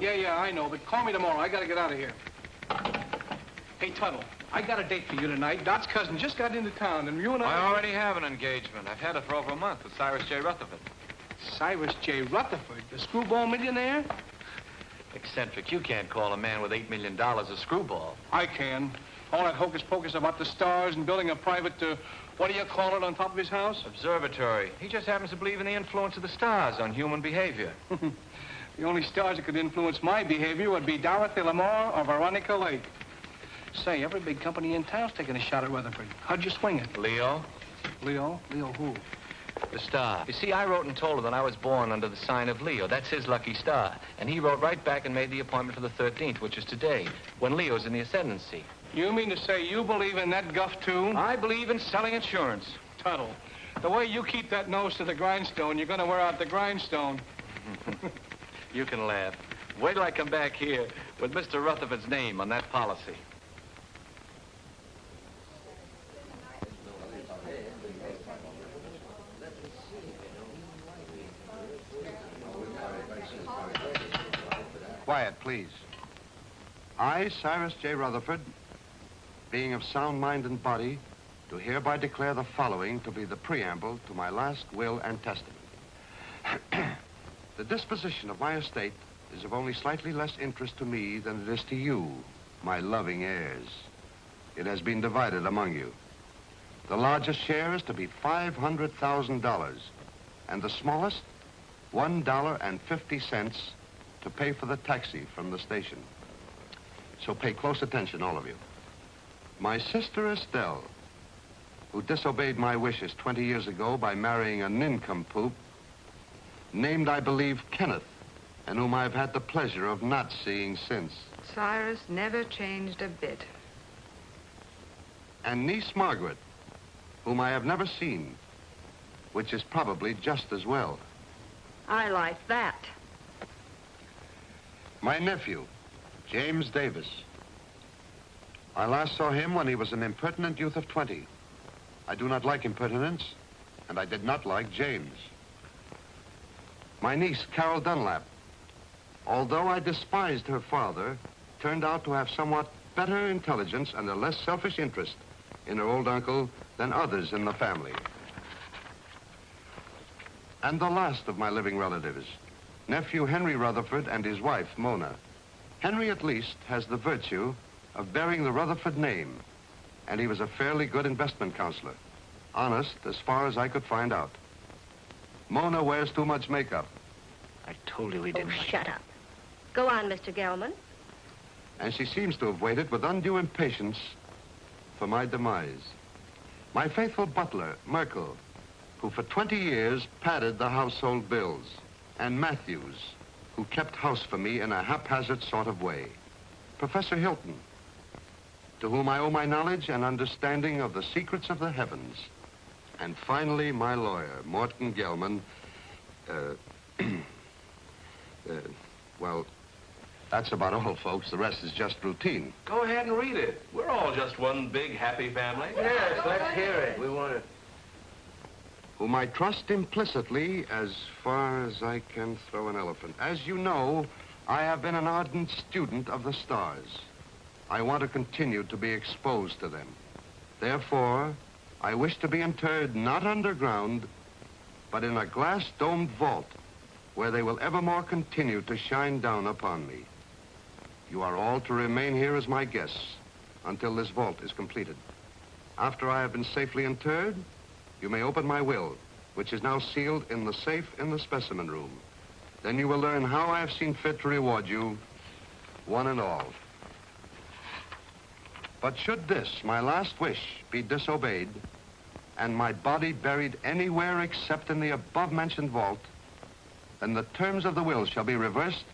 Yeah, I know, but call me tomorrow. I gotta get out of here. Hey, Tuttle, I got a date for you tonight. Dot's cousin just got into town, and you and I already have an engagement. I've had it for over a month with Cyrus J. Rutherford. Cyrus J. Rutherford, the screwball millionaire? Eccentric. You can't call a man with $8 million a screwball. I can. All that hocus-pocus about the stars and building a private, what do you call it, on top of his house? Observatory. He just happens to believe in the influence of the stars on human behavior. The only stars that could influence my behavior would be Dorothy Lamour or Veronica Lake. Say, every big company in town's taking a shot at Rutherford. How'd you swing it? Leo. Leo? Leo who? The star. You see, I wrote and told her that I was born under the sign of Leo. That's his lucky star. And he wrote right back and made the appointment for the 13th, which is today, when Leo's in the ascendancy. You mean to say you believe in that guff, too? I believe in selling insurance. Tuttle, the way you keep that nose to the grindstone, you're going to wear out the grindstone. You can laugh. Wait till I come back here with Mr. Rutherford's name on that policy. Quiet, please. I, Cyrus J. Rutherford, being of sound mind and body, do hereby declare the following to be the preamble to my last will and testament. The disposition of my estate is of only slightly less interest to me than it is to you, my loving heirs. It has been divided among you. The largest share is to be $500,000, and the smallest, $1.50 to pay for the taxi from the station. So pay close attention, all of you. My sister Estelle, who disobeyed my wishes 20 years ago by marrying a nincompoop, named, I believe, Kenneth, and whom I've had the pleasure of not seeing since. Cyrus never changed a bit. And niece Margaret, whom I have never seen, which is probably just as well. I like that. My nephew, James Davis. I last saw him when he was an impertinent youth of 20. I do not like impertinence, and I did not like James. My niece, Carol Dunlap, although I despised her father, turned out to have somewhat better intelligence and a less selfish interest in her old uncle than others in the family. And the last of my living relatives, nephew Henry Rutherford and his wife, Mona. Henry, at least, has the virtue of bearing the Rutherford name, and he was a fairly good investment counselor. Honest, as far as I could find out. Mona wears too much makeup. I told you we didn't. Oh, shut up. Go on, Mr. Gelman. And she seems to have waited with undue impatience for my demise. My faithful butler, Merkel, who for 20 years padded the household bills, and Matthews, who kept house for me in a haphazard sort of way. Professor Hilton, to whom I owe my knowledge and understanding of the secrets of the heavens. And finally, my lawyer, Morton Gelman. Well, that's about all, folks. The rest is just routine. Go ahead and read it. We're all just one big happy family. Yes, let's hear it. We want it. Whom I trust implicitly as far as I can throw an elephant. As you know, I have been an ardent student of the stars. I want to continue to be exposed to them. Therefore, I wish to be interred not underground, but in a glass-domed vault where they will evermore continue to shine down upon me. You are all to remain here as my guests until this vault is completed. After I have been safely interred, you may open my will, which is now sealed in the safe in the specimen room. Then you will learn how I have seen fit to reward you, one and all. But should this, my last wish, be disobeyed, and my body buried anywhere except in the above-mentioned vault, then the terms of the will shall be reversed,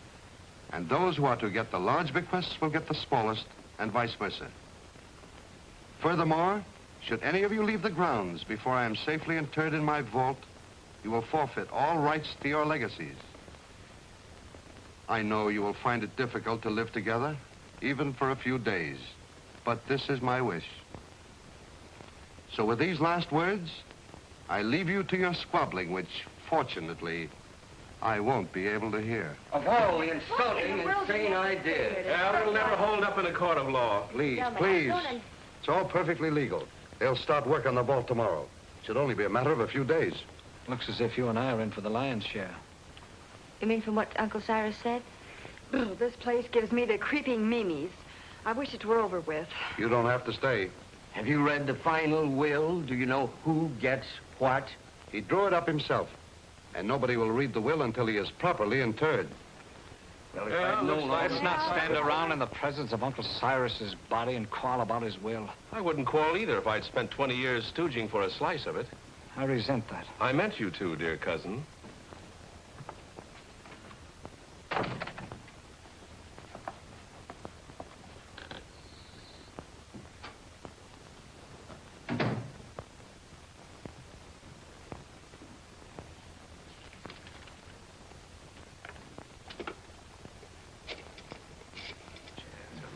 and those who are to get the large bequests will get the smallest, and vice versa. Furthermore, should any of you leave the grounds before I am safely interred in my vault, you will forfeit all rights to your legacies. I know you will find it difficult to live together, even for a few days, but this is my wish. So with these last words, I leave you to your squabbling, which, fortunately, I won't be able to hear. Of all the insulting, insane ideas. Yeah, it'll never hold up in a court of law. Please, Gentlemen, please. don't- It's all perfectly legal. They'll start work on the vault tomorrow. Should only be a matter of a few days. Looks as if you and I are in for the lion's share. You mean from what Uncle Cyrus said? Ugh, this place gives me the creeping memes. I wish it were over with. You don't have to stay. Have you read the final will? Do you know who gets what? He drew it up himself. And nobody will read the will until he is properly interred. Well, if Yeah, I'd known all Let's that- not stand around in the presence of Uncle Cyrus's body and quarrel about his will. I wouldn't quarrel either if I'd spent 20 years stooging for a slice of it. I resent that. I meant you to, dear cousin.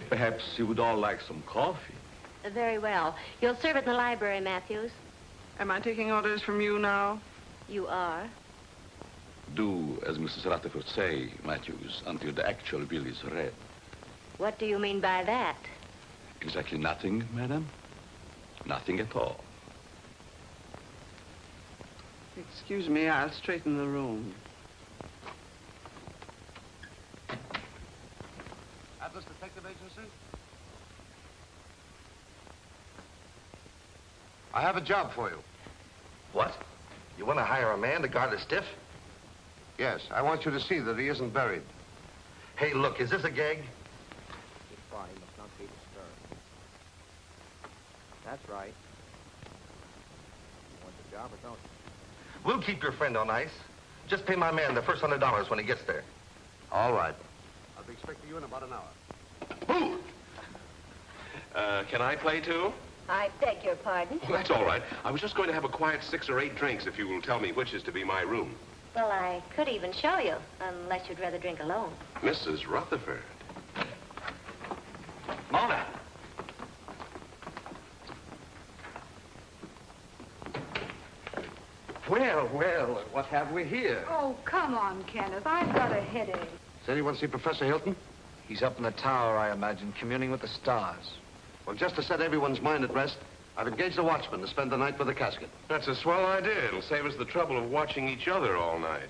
Perhaps you would all like some coffee. Very well. You'll serve it in the library, Matthews. Am I taking orders from you now? You are. Do as Mrs. Rutherford say, Matthews, until the actual will is read. What do you mean by that? Exactly nothing, madam. Nothing at all. Excuse me, I'll straighten the room. Atlas Detective Agency? I have a job for you. What? You want to hire a man to guard a stiff? Yes, I want you to see that he isn't buried. Hey, look, is this a gag? His body must not be disturbed. That's right. You want the job or don't you? We'll keep your friend on ice. Just pay my man the first $100 when he gets there. All right. I'll be expecting you in about an hour. Who? Can I play too? I beg your pardon. Well, that's all right. I was just going to have a quiet 6 or 8 drinks if you will tell me which is to be my room. Well, I could even show you, unless you'd rather drink alone. Mrs. Rutherford. Mona! Well, what have we here? Oh, come on, Kenneth. I've got a headache. Does anyone see Professor Hilton? He's up in the tower, I imagine, communing with the stars. Well, just to set everyone's mind at rest, I've engaged a watchman to spend the night with the casket. That's a swell idea. It'll save us the trouble of watching each other all night.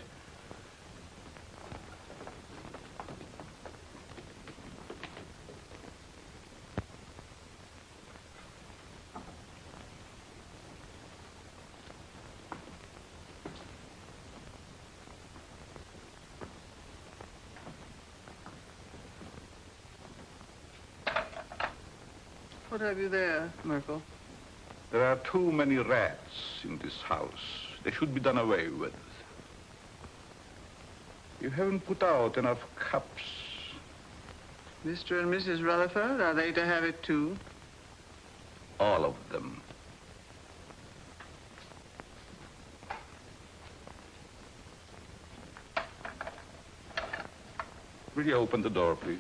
What have you there, Merkel? There are too many rats in this house. They should be done away with. You haven't put out enough cups. Mr. and Mrs. Rutherford, are they to have it too? All of them. Will you open the door, please?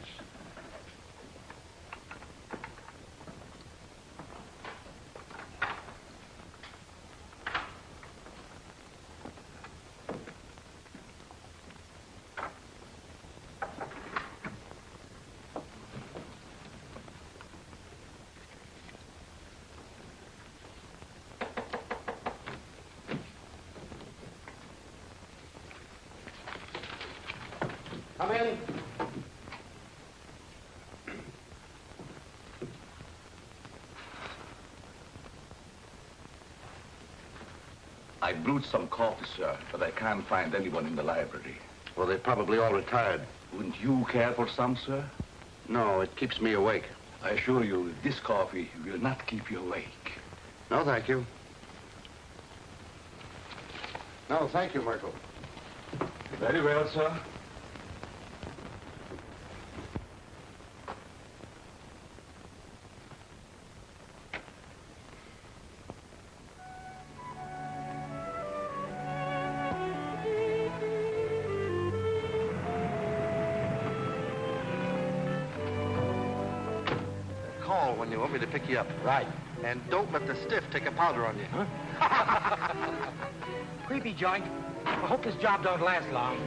Come in. I brewed some coffee, sir, but I can't find anyone in the library. Well, they're probably all retired. Wouldn't you care for some, sir? No, it keeps me awake. I assure you, this coffee will not keep you awake. No, thank you. No, thank you, Merkel. Very well, sir. Call when you want me to pick you up. Right. And don't let the stiff take a powder on you. Huh? Creepy joint. I hope this job don't last long.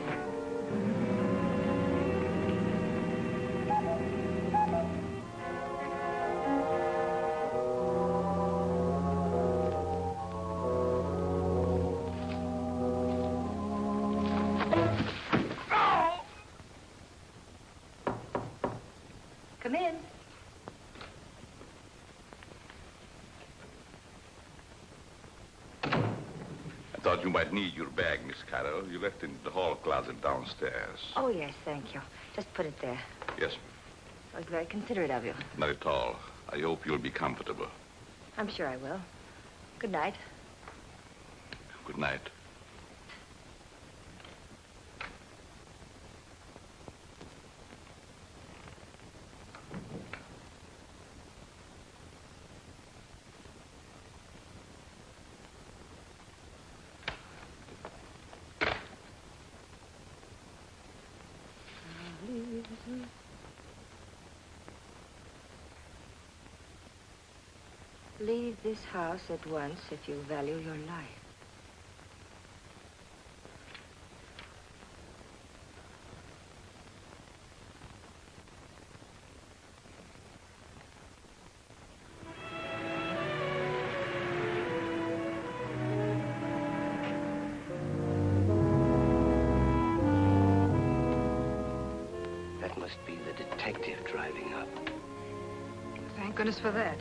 Come in. I thought you might need your bag, Miss Carroll. You left it in the hall closet downstairs. Oh, yes, thank you. Just put it there. Yes, That was very considerate of you. not at all. I hope you'll be comfortable. I'm sure I will. Good night. Good night. Leave this house at once if you value your life. That must be the detective driving up. Thank goodness for that.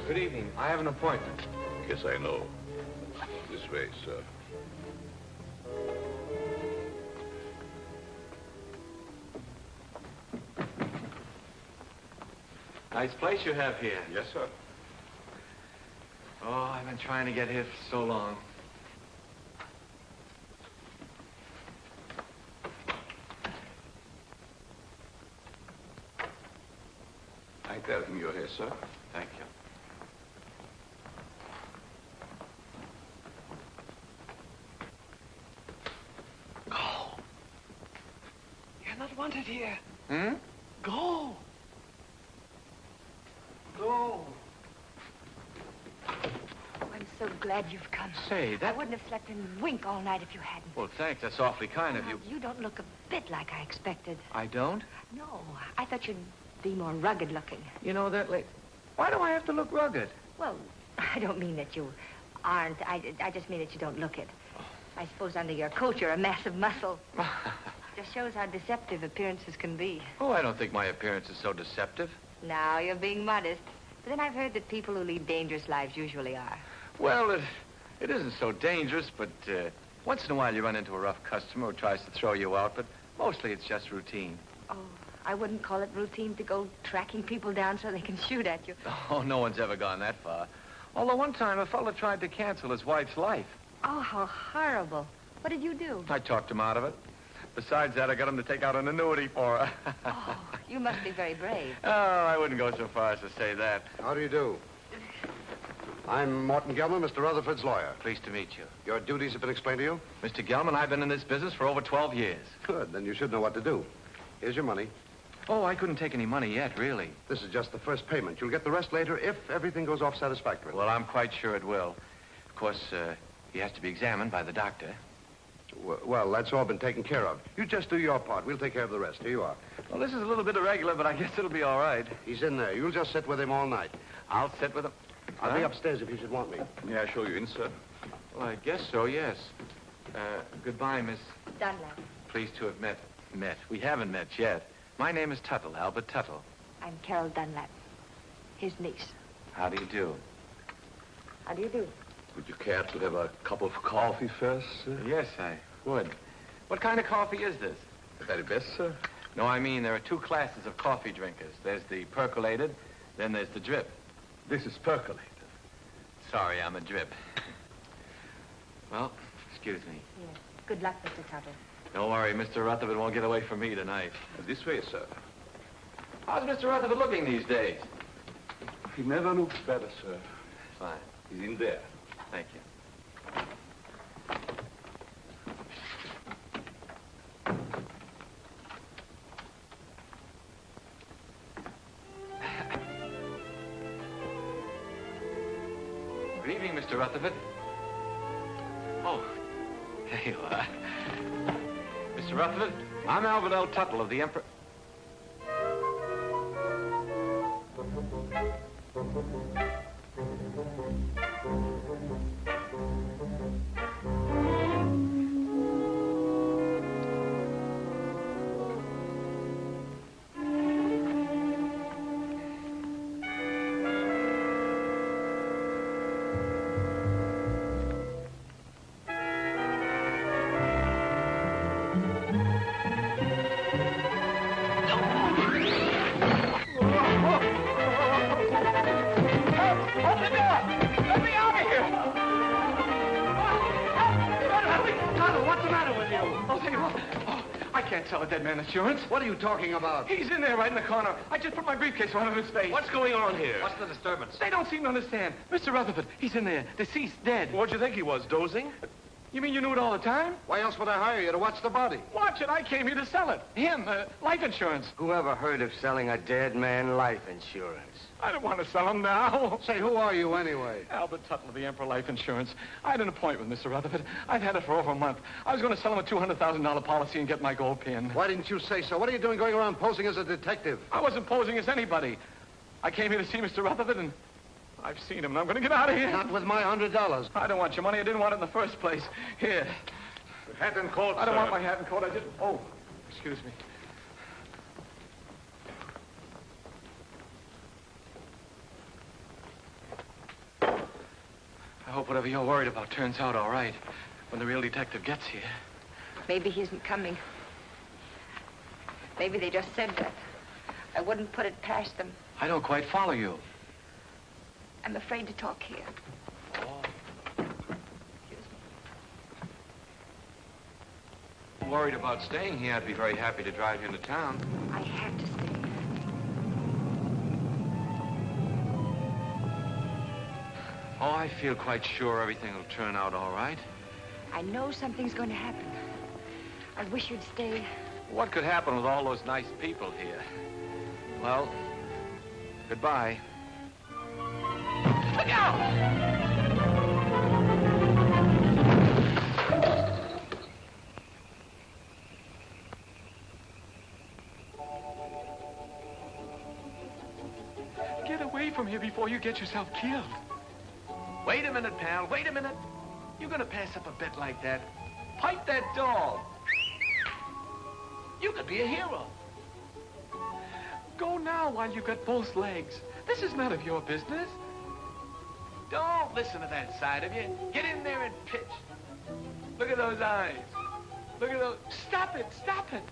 Good evening. I have an appointment. Yes, I know. This way, sir. Nice place you have here. Yes, sir. Oh, I've been trying to get here for so long. I tell him you're here, sir. Thank you. Go. You're not wanted here. Hmm? Go. Go. I'm so glad you've come. Say, I that... wouldn't have slept in a wink all night if you hadn't. Well, thanks. That's awfully kind of you. You don't look a bit like I expected. I don't? No, I thought you'd be more rugged looking. You know that, why do I have to look rugged? Well, I don't mean that you aren't. I just mean that you don't look it. I suppose under your coat you're a mass of muscle. Just shows how deceptive appearances can be. Oh, I don't think my appearance is so deceptive. Now, you're being modest. But then I've heard that people who lead dangerous lives usually are. Well, it isn't so dangerous, but once in a while you run into a rough customer who tries to throw you out, but mostly it's just routine. Oh, I wouldn't call it routine to go tracking people down so they can shoot at you. Oh, no one's ever gone that far. Although one time a fellow tried to cancel his wife's life. Oh, how horrible. What did you do? I talked him out of it. Besides that, I got him to take out an annuity for her. Oh, you must be very brave. Oh, I wouldn't go so far as to say that. How do you do? I'm Morton Gelman, Mr. Rutherford's lawyer. Pleased to meet you. Your duties have been explained to you? Mr. Gelman, I've been in this business for over 12 years. Good, then you should know what to do. Here's your money. Oh, I couldn't take any money yet, really. This is just the first payment. You'll get the rest later if everything goes off satisfactorily. Well, I'm quite sure it will. Of course, he has to be examined by the doctor. Well, that's all been taken care of. You just do your part. We'll take care of the rest. Here you are. Well, this is a little bit irregular, but I guess it'll be all right. He's in there. You'll just sit with him all night. I'll sit with him. I'll be upstairs if you should want me. May I show you in, sir? Well, I guess so, yes. Goodbye, Miss. Dunlap. Pleased to have met. We haven't met yet. My name is Tuttle, Albert Tuttle. I'm Carol Dunlap, his niece. How do you do? How do you do? Would you care to have a cup of coffee first, sir? Yes, I would. What kind of coffee is this? The very best, sir. No, I mean, there are two classes of coffee drinkers. There's the percolated, then there's the drip. This is percolated. Sorry, I'm a drip. Well, excuse me. Yes. Good luck, Mr. Tuttle. Don't worry, Mr. Rutherford won't get away from me tonight. This way, sir. How's Mr. Rutherford looking these days? He never looks better, sir. Fine. He's in there. Thank you. Good evening, Mr. Rutherford. Oh, there you are. Mr. Rutherford, I'm Albert L. Tuttle of the Emperor... Sell a dead man insurance. What are you talking about? He's in there right in the corner. I just put my briefcase right on his face. What's going on here? What's the disturbance? They don't seem to understand. Mr. Rutherford, he's in there. Deceased, dead. What'd you think he was, dozing? You mean you knew it all the time? Why else would I hire you to watch the body? Watch it. I came here to sell it. Him, life insurance. Who ever heard of selling a dead man life insurance? I don't want to sell him now. Say, who are you anyway? Albert Tuttle of the Emperor Life Insurance. I had an appointment with Mr. Rutherford. I've had it for over a month. I was going to sell him a $200,000 policy and get my gold pin. Why didn't you say so? What are you doing going around posing as a detective? I wasn't posing as anybody. I came here to see Mr. Rutherford, and I've seen him, and I'm going to get out of here. Not with my $100. I don't want your money. I didn't want it in the first place. Here. Hat and coat, I don't sir. want my hat and coat. I just... Oh, excuse me. I hope whatever you're worried about turns out all right when the real detective gets here. Maybe he isn't coming. Maybe they just said that. I wouldn't put it past them. I don't quite follow you. I'm afraid to talk here. Worried about staying here. I'd be very happy to drive you into town. I have to stay. Oh, I feel quite sure everything will turn out all right. I know something's going to happen. I wish you'd stay. What could happen with all those nice people here? Well, goodbye. Look out! Get away from here before you get yourself killed. Wait a minute, pal. Wait a minute. You're gonna pass up a bet like that. Pipe that dog. You could be a hero. Go now while you've got both legs. This is none of your business. Don't listen to that side of you. Get in there and pitch. Look at those eyes. Look at those... Stop it, stop it.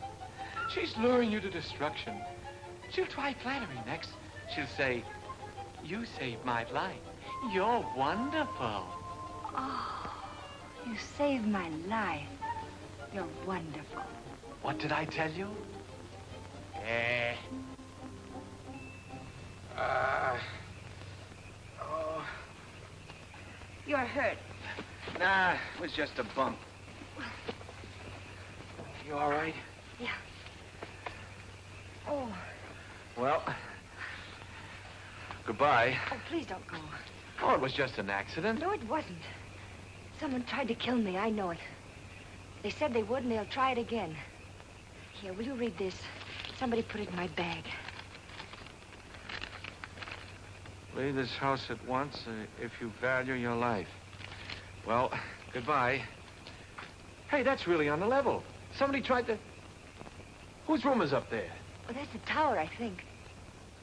She's luring you to destruction. She'll try flattery next. She'll say, you saved my life. You're wonderful. Oh, you saved my life. You're wonderful. What did I tell you? You're hurt. Nah, it was just a bump. You all right? Yeah. Oh. Well, goodbye. Oh, please don't go. Oh, it was just an accident. No, it wasn't. Someone tried to kill me. I know it. They said they would, and they'll try it again. Here, will you read this? Somebody put it in my bag. Leave this house at once if you value your life. Well, goodbye. Hey, that's really on the level. Somebody tried to... Whose room is up there? Oh, that's the tower, I think.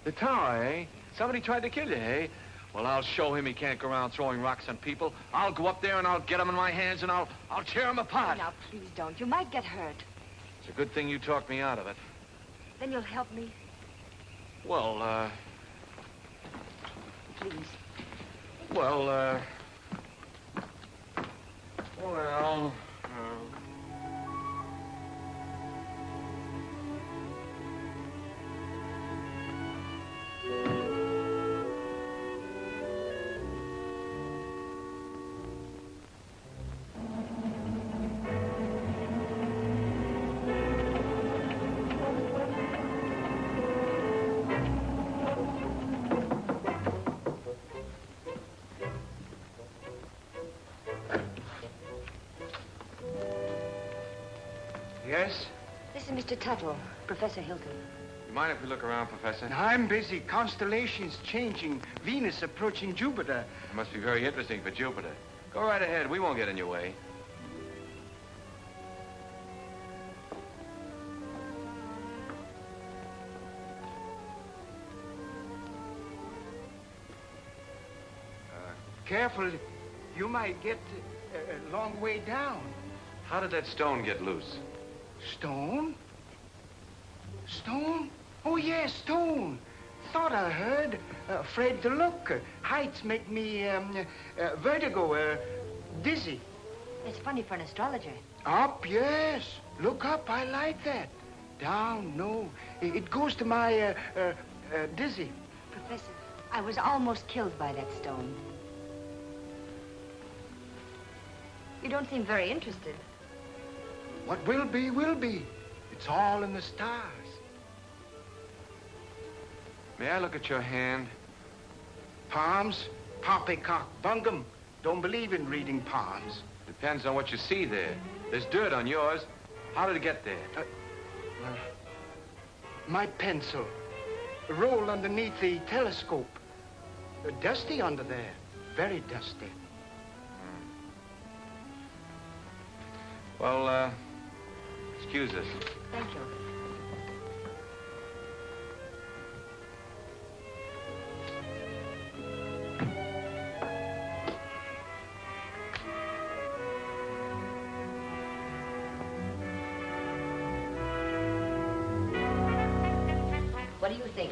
The tower, eh? Somebody tried to kill you, eh? Well, I'll show him he can't go around throwing rocks on people. I'll go up there and I'll get him in my hands and I'll tear him apart. Now, please don't. You might get hurt. It's a good thing you talked me out of it. Then you'll help me. Well, Please. well, Yes? This is Mr. Tuttle, Professor Hilton. You mind if we look around, Professor? I'm busy. Constellations changing. Venus approaching Jupiter. It must be very interesting for Jupiter. Go right ahead. We won't get in your way. Careful. You might get a long way down. How did that stone get loose? Stone? Stone? Oh, yes, stone. Thought I heard. Afraid to look. Heights make me vertigo, dizzy. It's funny for an astrologer. Up, yes. Look up, I like that. Down, no. It goes to my dizzy. Professor, I was almost killed by that stone. You don't seem very interested. What will be, will be. It's all in the stars. May I look at your hand? Palms, poppycock, bungum. Don't believe in reading palms. Depends on what you see there. There's dirt on yours. How did it get there? My pencil. Rolled underneath the telescope. Dusty under there. Very dusty. Well, excuse us. Thank you. What do you think?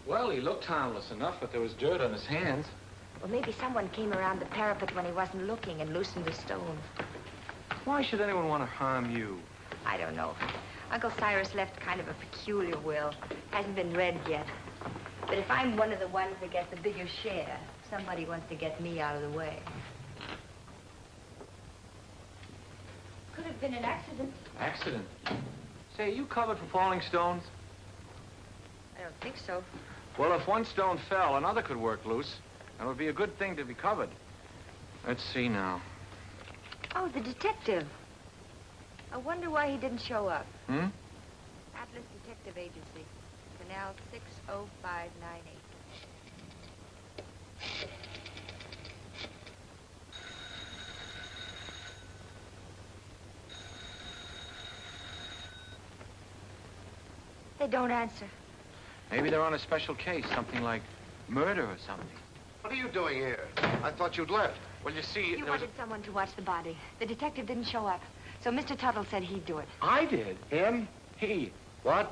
Well, he looked harmless enough, but there was dirt on his hands. Well, maybe someone came around the parapet when he wasn't looking and loosened the stone. Why should anyone want to harm you? I don't know. Uncle Cyrus left kind of a peculiar will. Hasn't been read yet. But if I'm one of the ones that get the bigger share, somebody wants to get me out of the way. Could have been an accident. Accident? Say, are you covered for falling stones? I don't think so. Well, if one stone fell, another could work loose. And it would be a good thing to be covered. Let's see now. Oh, the detective. I wonder why he didn't show up. Hmm? Atlas Detective Agency. Canal 60598. They don't answer. Maybe they're on a special case, something like murder or something. What are you doing here? I thought you'd left. Well, you see, You wanted someone to watch the body. The detective didn't show up. So Mr. Tuttle said he'd do it. I did. Him? He. What?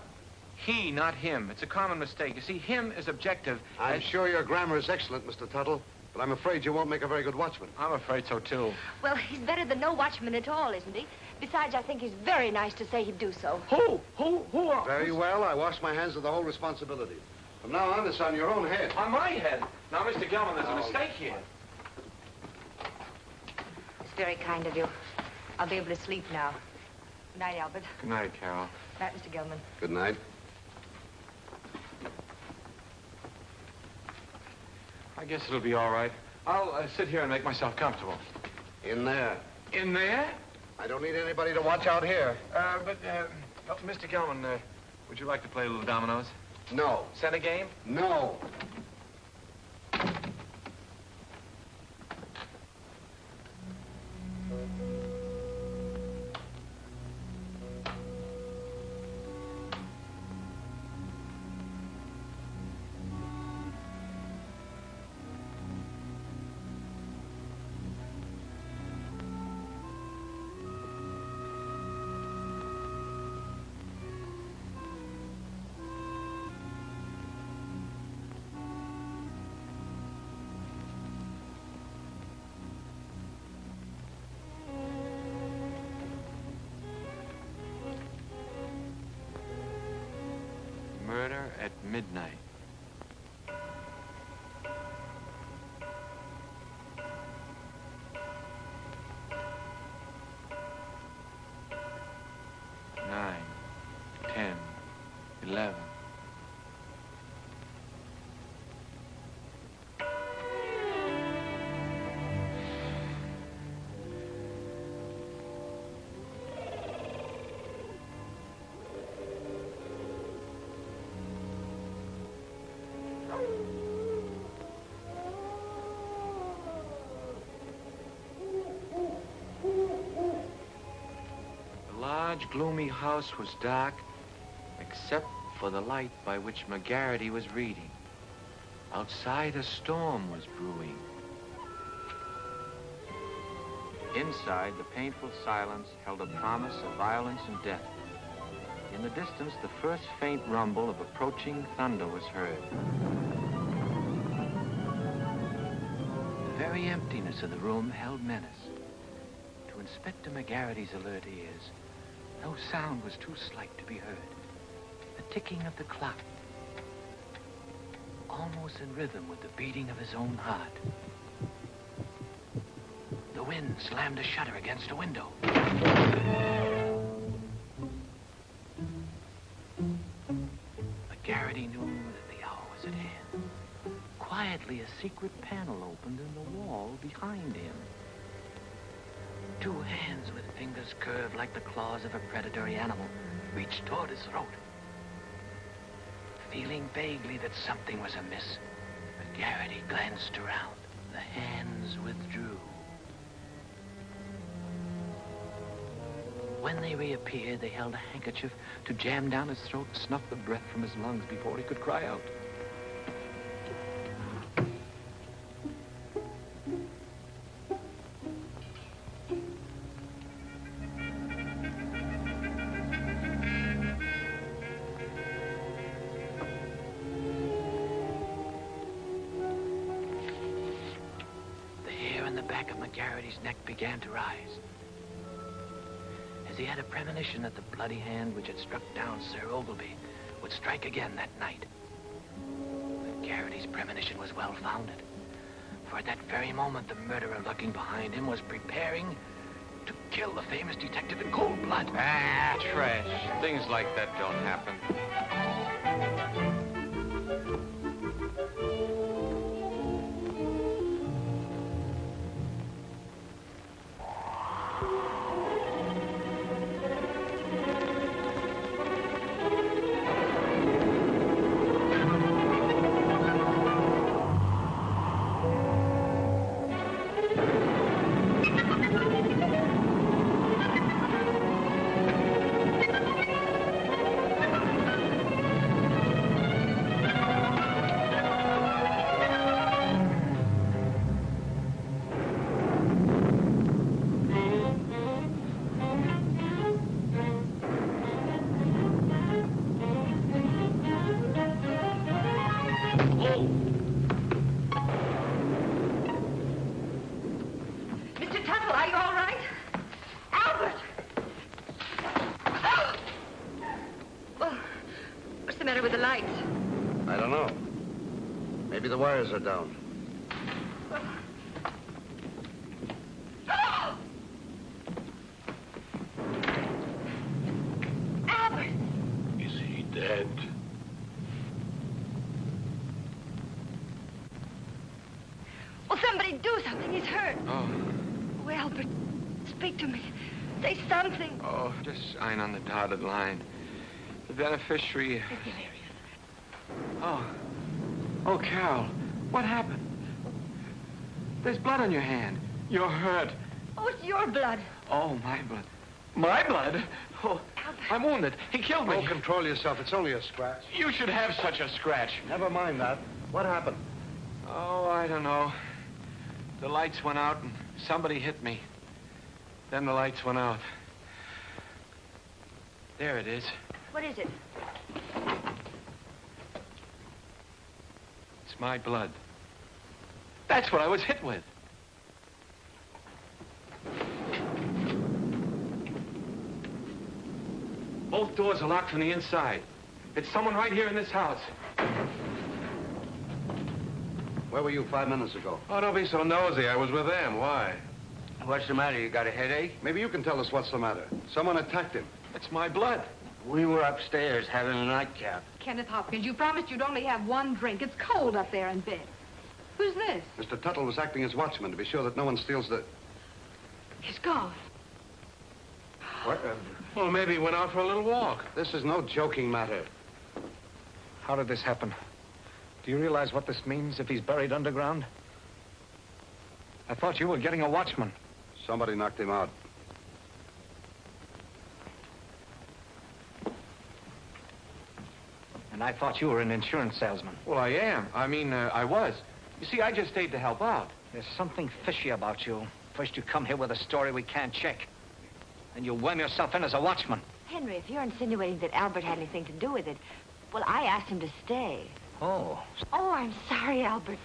He, not him. It's a common mistake. You see, him is objective. I'm sure your grammar is excellent, Mr. Tuttle, but I'm afraid you won't make a very good watchman. I'm afraid so, too. Well, he's better than no watchman at all, isn't he? Besides, I think he's very nice to say he'd do so. Who are... Very well. I wash my hands of the whole responsibility. From now on, it's on your own head. On my head. Now, Mr. Gelman, there's a mistake here. It's very kind of you. I'll be able to sleep now. Good night, Albert. Good night, Carol. Good night, Mr. Gilman. Good night. I guess it'll be all right. I'll sit here and make myself comfortable. In there. In there? I don't need anybody to watch out here. Mr. Gelman, would you like to play a little dominoes? No. Set a game? No. Murder at midnight. Nine, 10, 11. The large, gloomy house was dark, except for the light by which McGarity was reading. Outside, a storm was brewing. Inside, the painful silence held a promise of violence and death. In the distance, the first faint rumble of approaching thunder was heard. The very emptiness of the room held menace. To Inspector McGarity's alert ears, no sound was too slight to be heard. The ticking of the clock, almost in rhythm with the beating of his own heart. The wind slammed a shutter against a window. McGarity knew that the hour was at hand. Quietly, a secret panel opened in the wall behind him. Two hands with fingers curved like the claws of a predatory animal reached toward his throat. Feeling vaguely that something was amiss, McGarity glanced around. The hands withdrew. When they reappeared, they held a handkerchief to jam down his throat and snuff the breath from his lungs before he could cry out. The hair on the back of McGarity's neck began to rise, as he had a premonition that the bloody hand which had struck down Sir Ogilvy would strike again that night. McGarity's premonition was well-founded, for at that very moment the murderer lurking behind him was preparing to kill the famous detective in cold blood. Ah, trash. Things like that don't happen. Mr. Tuttle, are you all right? Albert! Well, what's the matter with the lights? I don't know. Maybe the wires are down. Albert! Is he dead? Will somebody do something? He's hurt. Oh, Oh, Albert, speak to me. Say something. oh, just sign on the dotted line. The beneficiary... Oh. Oh, Carol, what happened? There's blood on your hand. You're hurt. Oh, it's your blood. Oh, my blood. My blood? Oh, I'm wounded. He killed me. Oh, control yourself. It's only a scratch. You should have such a scratch. Never mind that. What happened? Oh, I don't know. The lights went out and somebody hit me. Then the lights went out. There it is. What is it? It's my blood. That's what I was hit with. Both doors are locked from the inside. It's someone right here in this house. Where were you 5 minutes ago? Oh, don't be so nosy. I was with them. Why? What's the matter? You got a headache? Maybe you can tell us what's the matter. Someone attacked him. It's my blood. We were upstairs having a nightcap. Kenneth Hopkins, you promised you'd only have one drink. It's cold up there in bed. Who's this? Mr. Tuttle was acting as watchman to be sure that no one steals the... He's gone. What? Well, maybe he went out for a little walk. This is no joking matter. How did this happen? Do you realize what this means if he's buried underground? I thought you were getting a watchman. Somebody knocked him out. And I thought you were an insurance salesman. Well, I am. I was. You see, I just stayed to help out. There's something fishy about you. First you come here with a story we can't check. Then you worm yourself in as a watchman. Henry, if you're insinuating that Albert had anything to do with it, well, I asked him to stay. Oh. Oh, I'm sorry, Albert.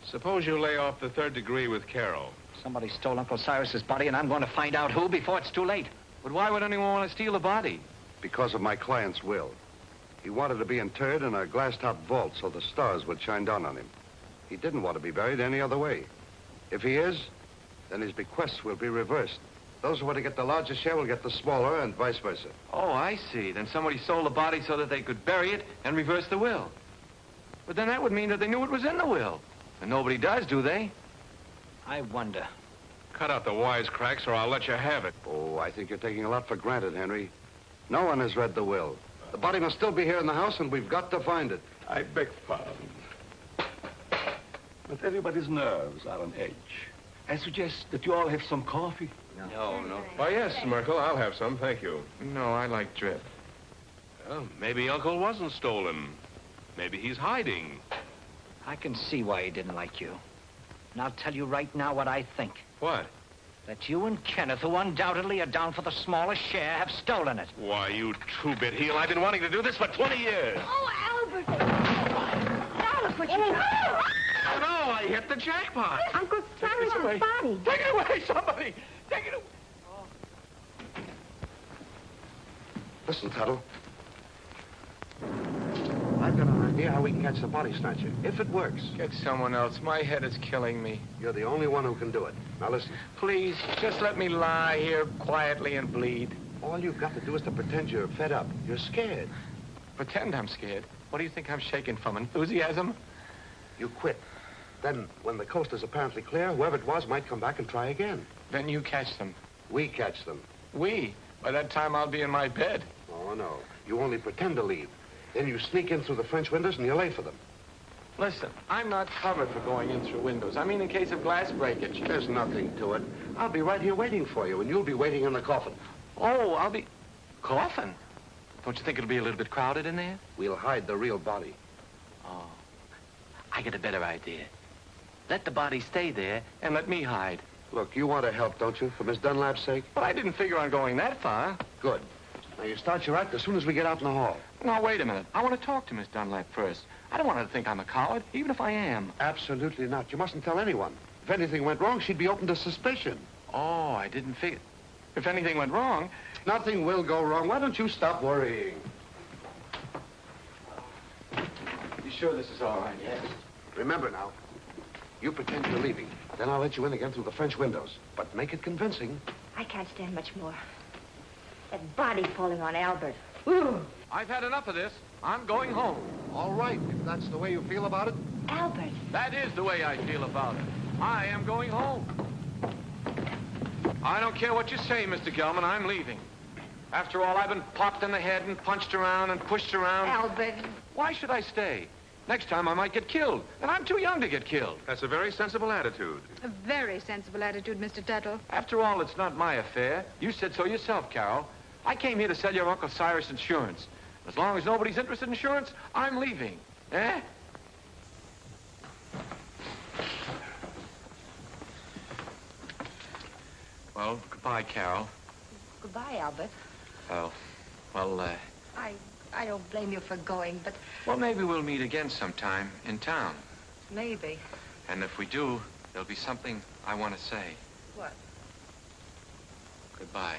Suppose you lay off the 3rd degree with Carol. Somebody stole Uncle Cyrus's body, and I'm going to find out who before it's too late. But why would anyone want to steal a body? Because of my client's will. He wanted to be interred in a glass-top vault so the stars would shine down on him. He didn't want to be buried any other way. If he is, then his bequests will be reversed. Those who want to get the larger share will get the smaller, and vice versa. Oh, I see. Then somebody sold the body so that they could bury it and reverse the will. But then that would mean that they knew it was in the will. And nobody does, do they? I wonder. Cut out the wisecracks or I'll let you have it. Oh, I think you're taking a lot for granted, Henry. No one has read the will. The body must still be here in the house, and we've got to find it. I beg pardon. But everybody's nerves are on edge. I suggest that you all have some coffee. No. Why, yes, Merkel, I'll have some, thank you. No, I like drip. Well, maybe Uncle wasn't stolen. Maybe he's hiding. I can see why he didn't like you. And I'll tell you right now what I think. What? That you and Kenneth, who undoubtedly are down for the smallest share, have stolen it. Why, you two-bit heel, I've been wanting to do this for 20 years. Oh, Albert! Albert, what you doing? Oh, no, I hit the jackpot. Uncle Cyrus's body. Take it away, somebody. Take it away. Listen, Tuttle. I've got an idea how we can catch the body snatcher, if it works. Get someone else. My head is killing me. You're the only one who can do it. Now listen. Please, just let me lie here quietly and bleed. All you've got to do is to pretend you're fed up. You're scared. Pretend I'm scared. What do you think I'm shaking from? Enthusiasm? You quit. Then, when the coast is apparently clear, whoever it was might come back and try again. Then you catch them. We catch them. We? By that time, I'll be in my bed. Oh, no. You only pretend to leave. Then you sneak in through the French windows and you lay for them. Listen, I'm not covered for going in through windows. I mean, in case of glass breakage. There's nothing to it. I'll be right here waiting for you, and you'll be waiting in the coffin. Oh, I'll be... Coffin? Don't you think it'll be a little bit crowded in there? We'll hide the real body. Oh, I get a better idea. Let the body stay there and let me hide. Look, you want to help, don't you, for Miss Dunlap's sake? But I didn't figure on going that far. Good. Now, you start your act as soon as we get out in the hall. No, wait a minute. I want to talk to Miss Dunlap first. I don't want her to think I'm a coward, even if I am. Absolutely not. You mustn't tell anyone. If anything went wrong, she'd be open to suspicion. Oh, I didn't figure... If anything went wrong... Nothing will go wrong. Why don't you stop worrying? You sure this is all right? Yes. Remember now, you pretend you're leaving. Then I'll let you in again through the French windows. But make it convincing. I can't stand much more. That body falling on Albert. Ooh. I've had enough of this. I'm going home. All right, if that's the way you feel about it. Albert. That is the way I feel about it. I am going home. I don't care what you say, Mr. Gelman. I'm leaving. After all, I've been popped in the head and punched around and pushed around. Albert. Why should I stay? Next time I might get killed, and I'm too young to get killed. That's a very sensible attitude. A very sensible attitude, Mr. Tuttle. After all, it's not my affair. You said so yourself, Carol. I came here to sell your Uncle Cyrus insurance. As long as nobody's interested in insurance, I'm leaving. Eh? Well, goodbye, Carol. Goodbye, Albert. Oh, well, I don't blame you for going, but well, maybe we'll meet again sometime in town. maybe. And if we do, there'll be something I want to say. What? Goodbye.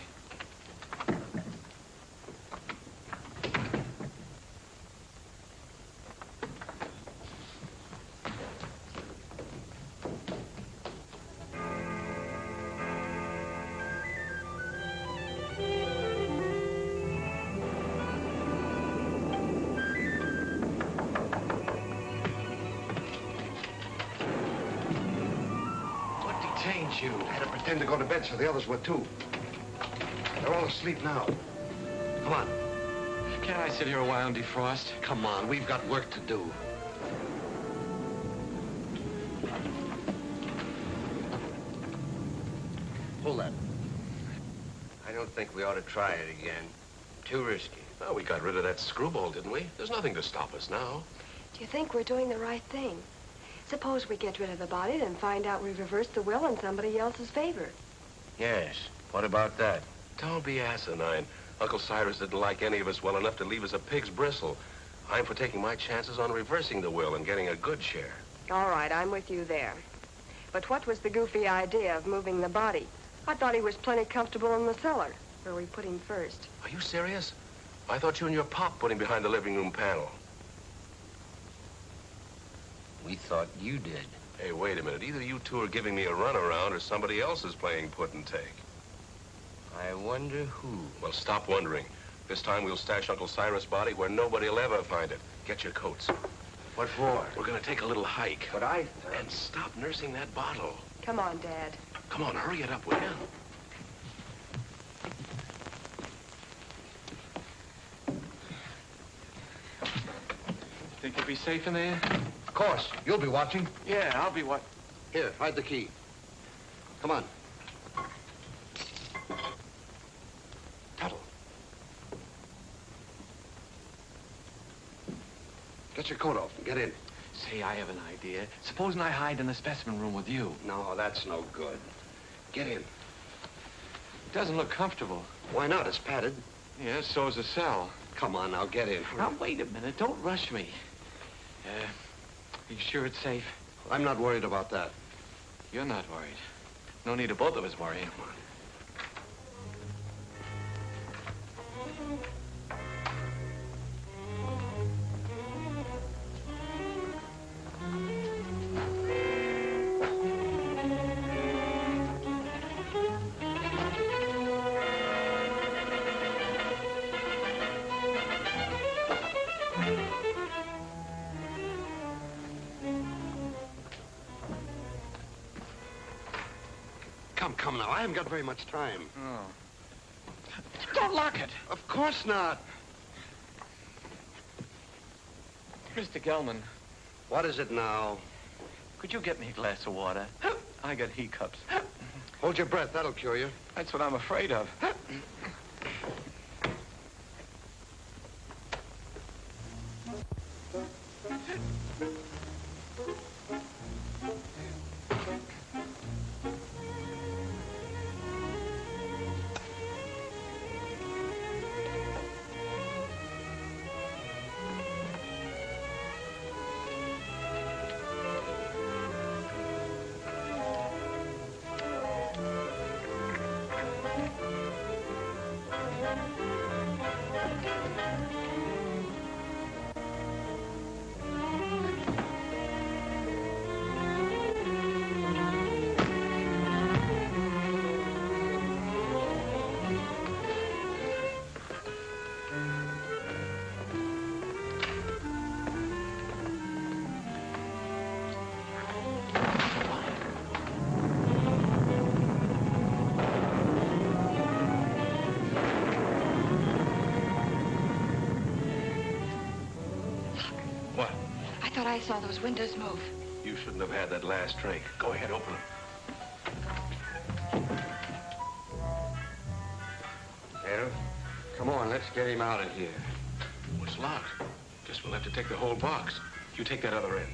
you. I had to pretend to go to bed so the others were too. They're all asleep now. Come on. Can't I sit here a while and defrost? Come on, we've got work to do. Hold that. I don't think we ought to try it again. Too risky. Well, we got rid of that screwball, didn't we? There's nothing to stop us now. Do you think we're doing the right thing? Suppose we get rid of the body, then find out we've reversed the will in somebody else's favor. Yes. What about that? Don't be asinine. Uncle Cyrus didn't like any of us well enough to leave us a pig's bristle. I'm for taking my chances on reversing the will and getting a good share. All right, I'm with you there. But what was the goofy idea of moving the body? I thought he was plenty comfortable in the cellar, where we put him first. Are you serious? I thought you and your pop put him behind the living room panel. We thought you did. Hey, wait a minute. Either you two are giving me a runaround or somebody else is playing put and take. I wonder who. Well, stop wondering. This time we'll stash Uncle Cyrus' body where nobody will ever find it. Get your coats. What for? We're going to take a little hike. But I... And stop nursing that bottle. Come on, Dad. Come on, hurry it up, will you? Think you'll be safe in there? Of course. You'll be watching. Yeah, I'll be what? Here, hide the key. Come on. Tuttle. Get your coat off and get in. Say, I have an idea. Supposing I hide in the specimen room with you. No, that's no good. Get in. It doesn't look comfortable. Why not? It's padded. Yeah, so's the cell. Come on, now, get in. Now, wait a minute. Don't rush me. Are you sure it's safe? I'm not worried about that. You're not worried. No need of both of us worrying. Come on. Come now, I haven't got very much time. Oh. Don't lock it. Of course not. Mr. Gelman, What is it now? could you get me a glass of water? I got hiccups. Hold your breath, that'll cure you. That's what I'm afraid of. I saw those windows move. You shouldn't have had that last drink. Go ahead, open them. Sheriff, come on, let's get him out of here. Oh, it's locked. Guess we'll have to take the whole box. You take that other end.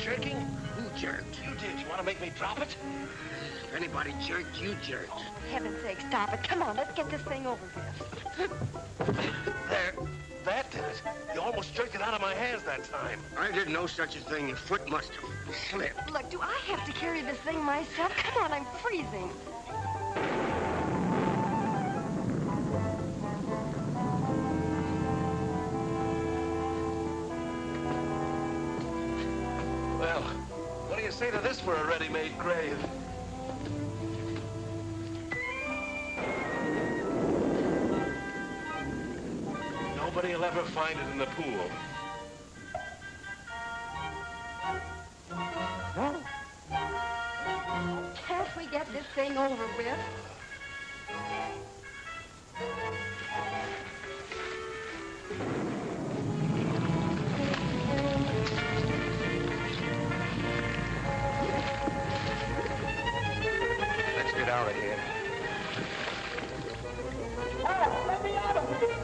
jerking? Who jerked? You did. You want to make me drop it? If anybody jerked, you jerked. For heaven's sake, stop it. Come on, let's get this thing over with. There. That did it. You almost jerked it out of my hands that time. I did no such a thing. Your foot must have slipped. Look, do I have to carry this thing myself? Come on, I'm freezing. Well, what do you say to this for a ready-made grave? Nobody will ever find it in the pool. Can't we get this thing over with? Let's get out of here. Let me out of here!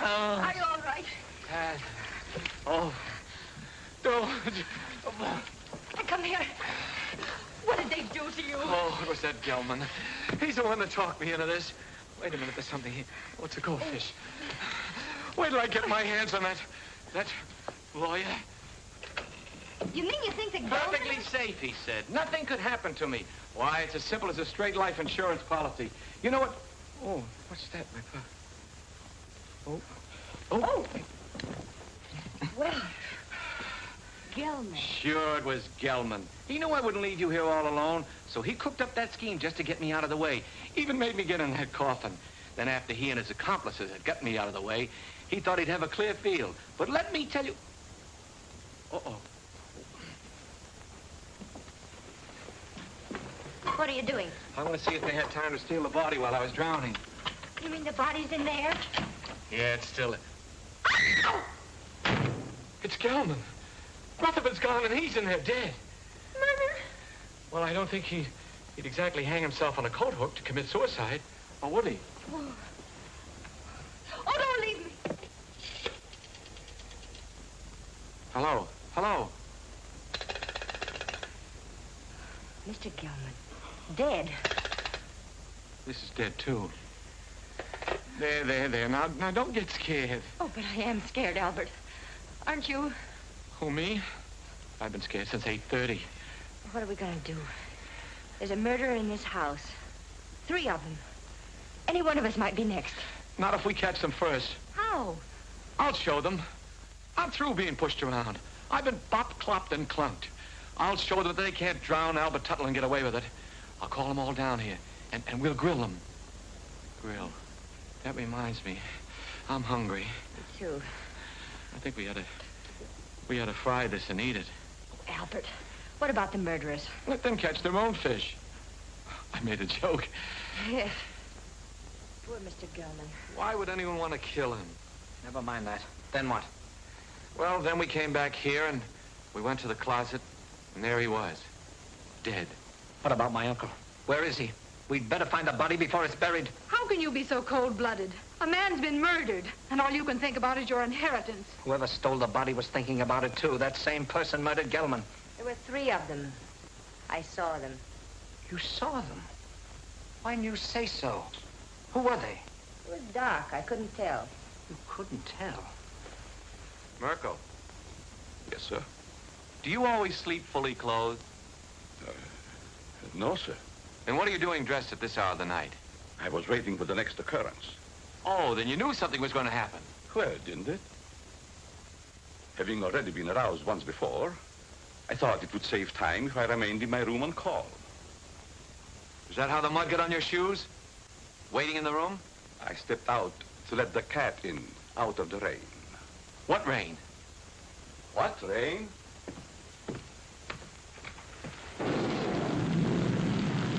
Are you all right? Oh, don't. Come here. What did they do to you? Oh, it was that Gelman. He's the one that talked me into this. Wait a minute, there's something here. Oh, it's a goldfish. Wait till I get my hands on that lawyer. You mean you think that Perfectly safe, he said. Nothing could happen to me. Why, it's as simple as a straight life insurance policy. You know what? Oh, what's that, my pop? Oh. Oh. Well, Gelman. Sure, it was Gelman. He knew I wouldn't leave you here all alone, so he cooked up that scheme just to get me out of the way. Even made me get in that coffin. Then after he and his accomplices had gotten me out of the way, he thought he'd have a clear field. But let me tell you... Uh-oh. What are you doing? I want to see if they had time to steal the body while I was drowning. You mean the body's in there? Yeah, it's still... It's Gelman. Rutherford's gone and he's in there dead. Murder? Well, I don't think he'd exactly hang himself on a coat hook to commit suicide. Or would he? Oh, don't leave me. Hello? Hello? Mr. Gelman, dead. This is dead, too. There. Now, don't get scared. Oh, but I am scared, Albert. Aren't you? Who, me? I've been scared since 8:30. What are we going to do? There's a murderer in this house. 3 of them. Any one of us might be next. Not if we catch them first. How? I'll show them. I'm through being pushed around. I've been bopped, clopped, and clunked. I'll show them that they can't drown Albert Tuttle and get away with it. I'll call them all down here, and we'll grill them. Grill. That reminds me. I'm hungry. Me too. I think we ought to fry this and eat it. Albert, what about the murderers? Let them catch their own fish. I made a joke. Yes. Poor Mr. Gelman. Why would anyone want to kill him? Never mind that. Then what? Well, then we came back here and we went to the closet, and there he was, dead. What about my uncle? Where is he? We'd better find the body before it's buried. How can you be so cold-blooded? A man's been murdered, and all you can think about is your inheritance. Whoever stole the body was thinking about it, too. That same person murdered Gelman. There were 3 of them. I saw them. You saw them? Why didn't you say so? Who were they? It was dark. I couldn't tell. You couldn't tell? Merkel, Yes, sir. do you always sleep fully clothed? No, sir. And what are you doing dressed at this hour of the night? I was waiting for the next occurrence. Oh, then you knew something was going to happen. Well, didn't it? Having already been aroused once before, I thought it would save time if I remained in my room on call. Is that how the mud got on your shoes? Waiting in the room? I stepped out to let the cat in, out of the rain. What rain? What rain?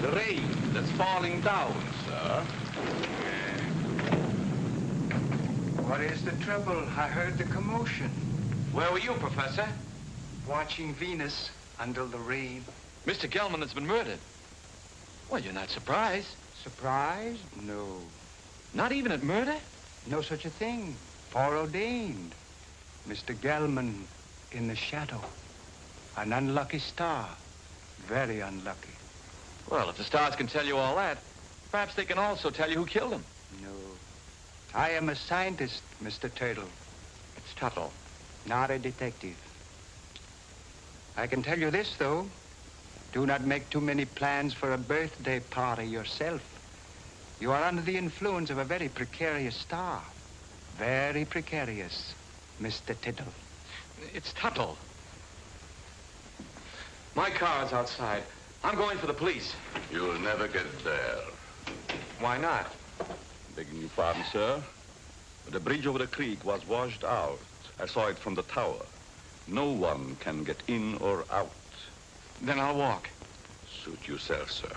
The rain that's falling down, sir. What is the trouble? I heard the commotion. Where were you, Professor? Watching Venus under the rain. Mr. Gelman has been murdered. Well, you're not surprised. Surprised? No. Not even at murder? No such a thing. Foreordained. Mr. Gelman in the shadow. An unlucky star. Very unlucky. Well, if the stars can tell you all that, perhaps they can also tell you who killed him. No. I am a scientist, Mr. Turtle. It's Tuttle. Not a detective. I can tell you this, though. Do not make too many plans for a birthday party yourself. You are under the influence of a very precarious star. Very precarious, Mr. Tittle. It's Tuttle. My car's outside. I'm going for the police. You'll never get there. Why not? Begging your pardon, sir. The bridge over the creek was washed out. I saw it from the tower. No one can get in or out. Then I'll walk. Suit yourself, sir.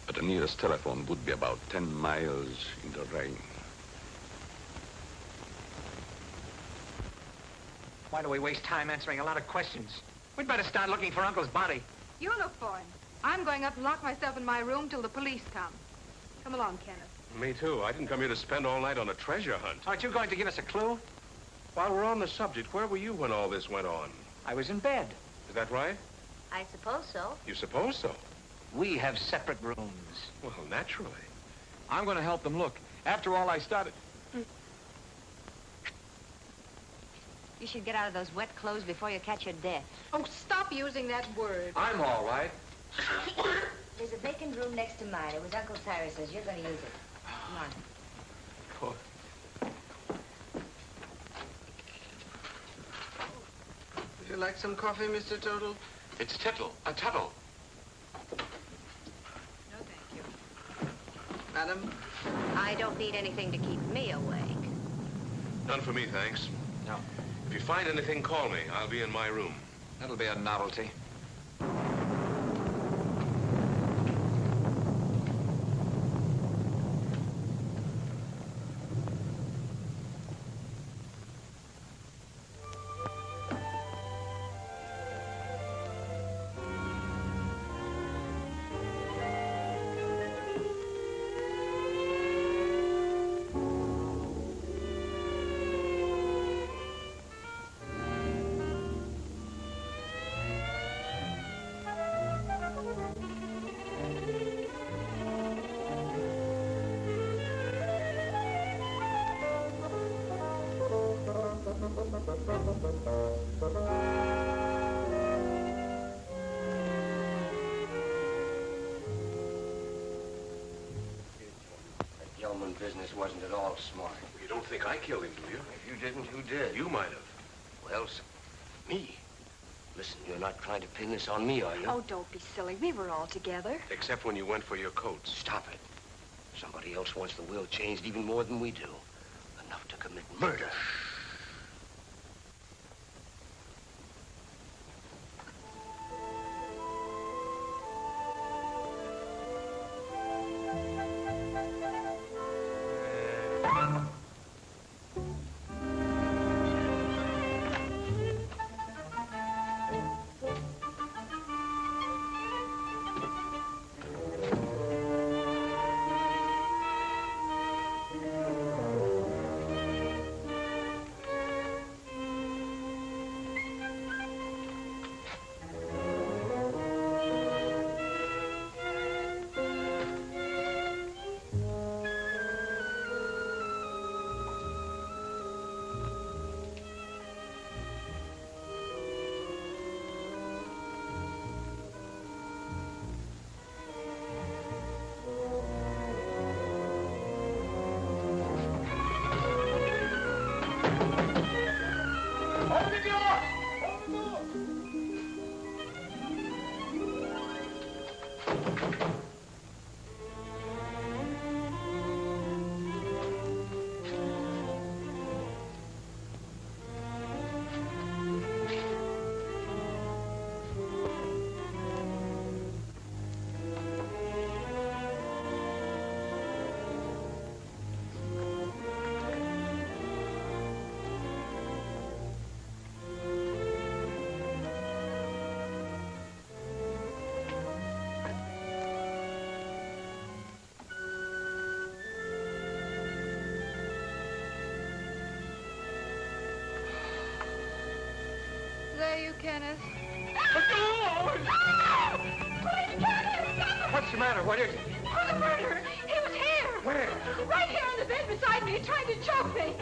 But the nearest telephone would be about 10 miles in the rain. Why do we waste time answering a lot of questions? We'd better start looking for Uncle's body. You look for him. I'm going up and lock myself in my room till the police come. Come along, Kenneth. Me too. I didn't come here to spend all night on a treasure hunt. Aren't you going to give us a clue? While we're on the subject, where were you when all this went on? I was in bed. Is that right? I suppose so. You suppose so? We have separate rooms. Well, naturally. I'm going to help them look. After all, I started... You should get out of those wet clothes before you catch your death. Oh, stop using that word. I'm all right. There's a vacant room next to mine. It was Uncle Cyrus's. You're going to use it. Come on. Would you like some coffee, Mr. Tuttle? It's Tuttle. Tuttle. No, thank you. Madam? I don't need anything to keep me awake. None for me, thanks. No. If you find anything, call me. I'll be in my room. That'll be a novelty. Gelman business wasn't at all smart. You don't think I killed him, do you? If you didn't, who did? You might have. Well, me. Listen, you're not trying to pin this on me, are you? Oh, don't be silly. We were all together. Except when you went for your coats. Stop it. Somebody else wants the will changed even more than we do. Enough to commit murder. There you, Kenneth. What's the matter? What is it? Oh, the murderer! He was here! Where? Right here in the bed beside me, trying to choke me.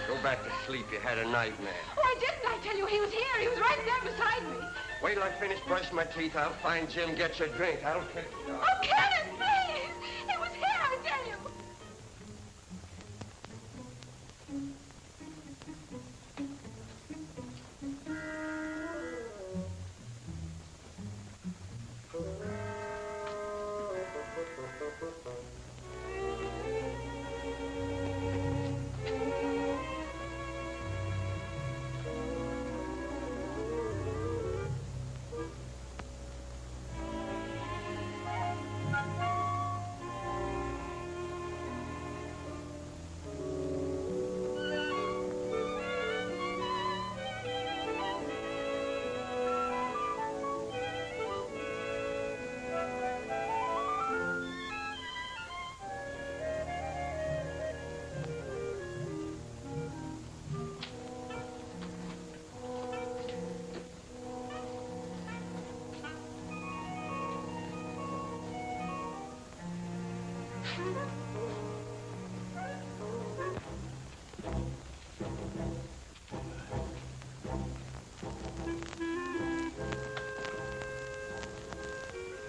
Go back to sleep. You had a nightmare. Oh, I didn't. I tell you, he was here. He was right there beside me. Wait till I finish brushing my teeth. I'll find Jim, get you a drink. I'll catch you. Oh, Kenneth, please! He was here, I tell you.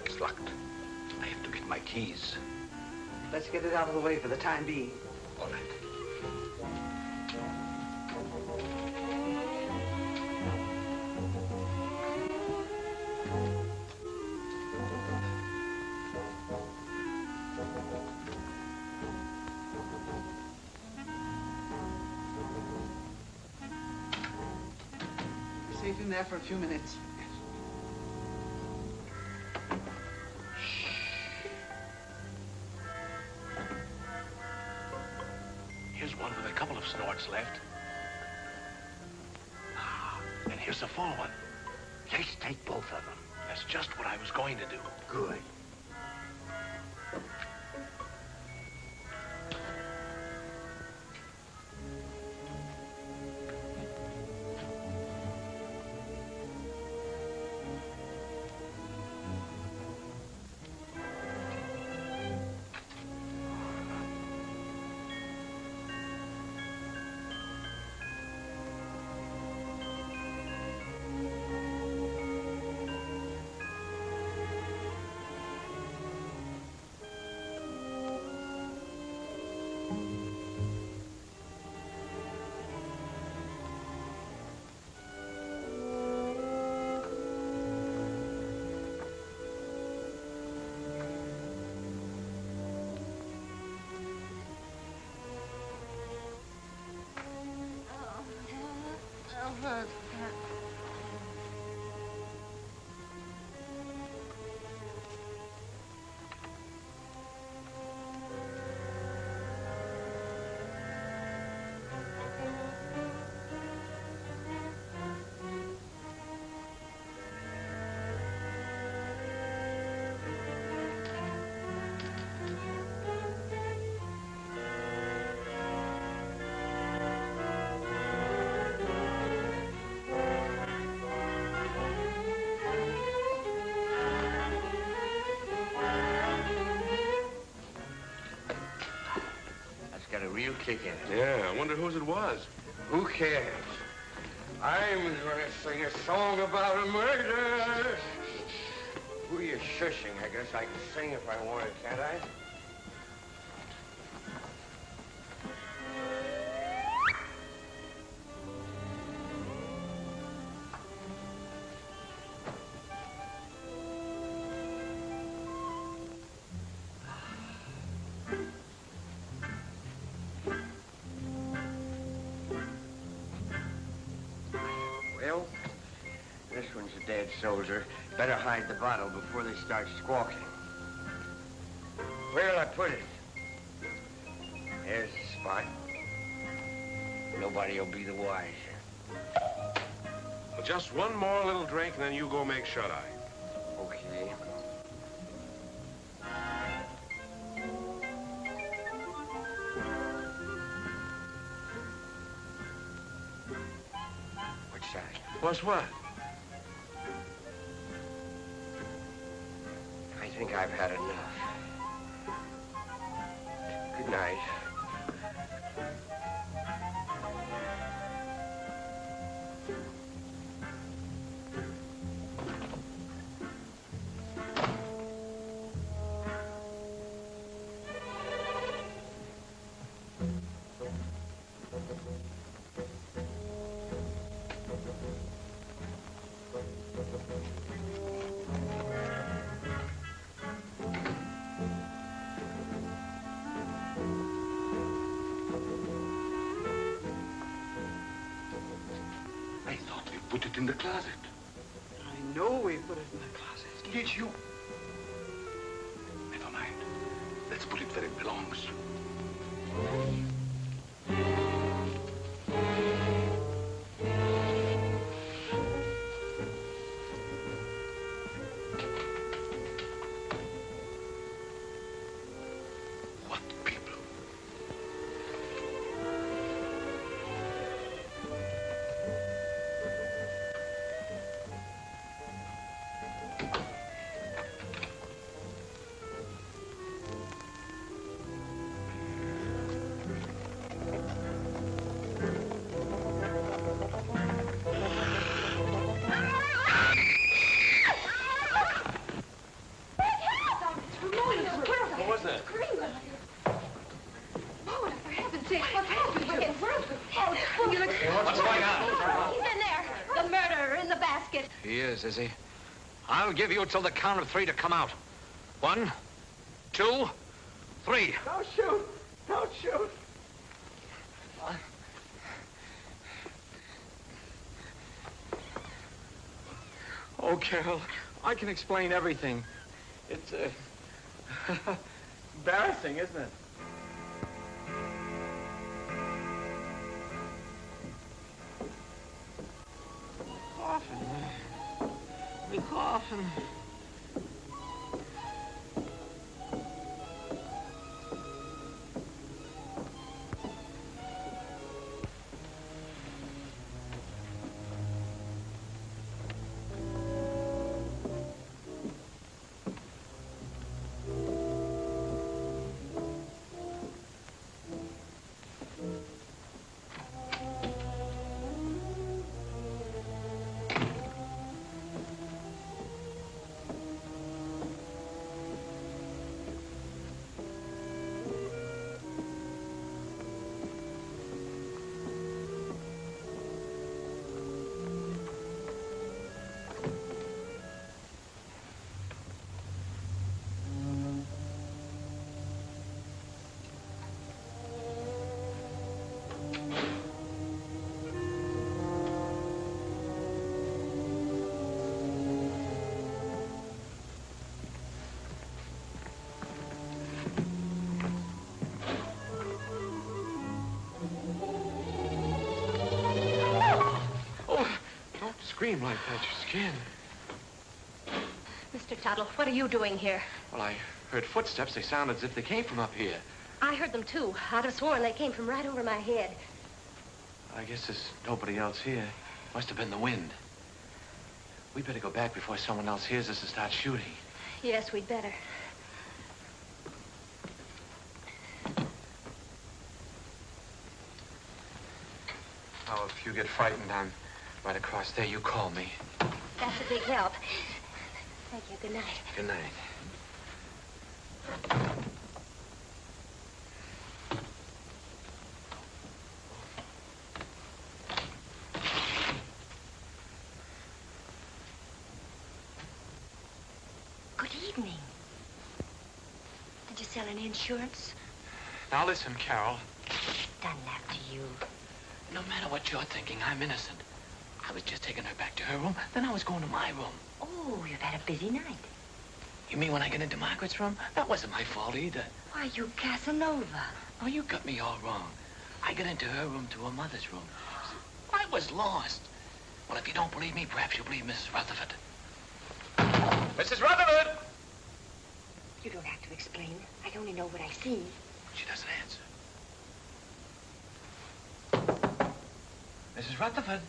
It's locked. I have to get my keys. Let's get it out of the way for the time being. All right. Safe in there for a few minutes. Here's one with a couple of snorts left. And here's a full one. Let's take both of them. That's just what I was going to do. Good. Got a real kick in it. Yeah, I wonder whose it was. Who cares? I'm gonna sing a song about a murder. Who are you shushing? I guess I can sing if I wanted, can't I? one's a dead soldier. Better hide the bottle before they start squawking. Where'll I put it? There's the spot. Nobody'll be the wiser. Well, just one more little drink, and then you go make shut-eye. Okay. What's that? What's what? I think I've had enough. Good night. I thought we put it in the closet. I know we put it in the closet. Did you? Never mind. Let's put it where it belongs. What people? What was that? Mona, for heaven's sake, what's happened? What's going on? He's in there. The murderer in the basket. He is he? I'll give you till the count of 3 to come out. 1, 2, 3. Don't shoot! Don't shoot! Oh, Carol, I can explain everything. It's, embarrassing, isn't it? Coffin. The coffin. Scream like that, your skin. Mr. Tuttle, what are you doing here? Well, I heard footsteps. They sounded as if they came from up here. I heard them too. I'd have sworn they came from right over my head. I guess there's nobody else here. Must have been the wind. We better go back before someone else hears us and start shooting. Yes, we'd better. Oh, if you get frightened, I'm right across there. You call me. That's a big help. Thank you. Good night. Good night. Good evening. Did you sell any insurance? Now listen, Carol. Done that to you. No matter what you're thinking, I'm innocent. I was just taking her back to her room, then I was going to my room. Oh, you've had a busy night. You mean when I got into Margaret's room? That wasn't my fault either. Why, you Casanova. Oh, you got me all wrong. I got into her room to her mother's room. I was lost. Well, if you don't believe me, perhaps you'll believe Mrs. Rutherford. Mrs. Rutherford! You don't have to explain. I only know what I see. She doesn't answer. Mrs. Rutherford?